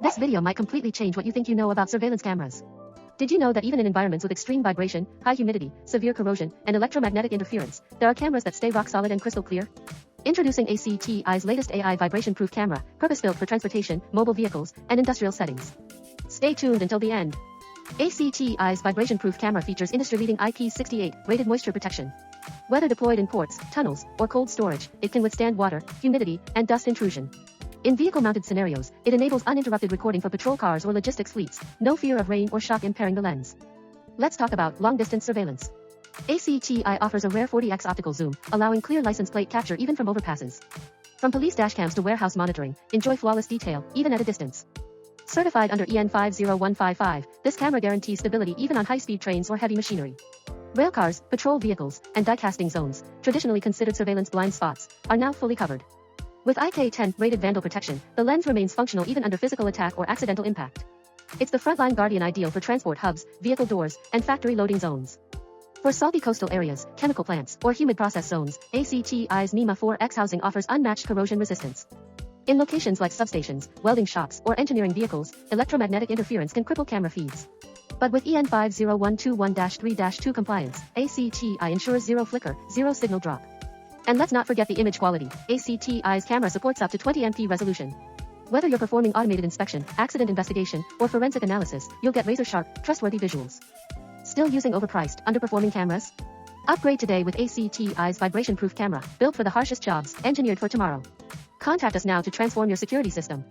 This video might completely change what you think you know about surveillance cameras. Did you know that even in environments with extreme vibration, high humidity, severe corrosion, and electromagnetic interference, there are cameras that stay rock solid and crystal clear? Introducing ACTi's latest AI vibration proof camera, purpose-built for transportation, mobile vehicles, and industrial settings. Stay tuned until the end. ACTi's vibration proof camera features industry-leading IP68 rated moisture protection. Whether deployed in ports, tunnels, or cold storage, it can withstand water, humidity, and dust intrusion. In vehicle-mounted scenarios, it enables uninterrupted recording for patrol cars or logistics fleets, no fear of rain or shock impairing the lens. Let's talk about long-distance surveillance. ACTi offers a rare 40x optical zoom, allowing clear license plate capture even from overpasses. From police dashcams to warehouse monitoring, enjoy flawless detail, even at a distance. Certified under EN 50155, this camera guarantees stability even on high-speed trains or heavy machinery. Railcars, patrol vehicles, and die-casting zones, traditionally considered surveillance blind spots, are now fully covered. With IK10 rated vandal protection, the lens remains functional even under physical attack or accidental impact. It's the frontline guardian ideal for transport hubs, vehicle doors, and factory loading zones. For salty coastal areas, chemical plants, or humid process zones, ACTi's NEMA 4X housing offers unmatched corrosion resistance. In locations like substations, welding shops, or engineering vehicles, electromagnetic interference can cripple camera feeds. But with EN 50121-3-2 compliance, ACTi ensures zero flicker, zero signal drop. And let's not forget the image quality. ACTi's camera supports up to 20MP resolution. Whether you're performing automated inspection, accident investigation, or forensic analysis, you'll get razor-sharp, trustworthy visuals. Still using overpriced, underperforming cameras? Upgrade today with ACTi's vibration-proof camera, built for the harshest jobs, engineered for tomorrow. Contact us now to transform your security system.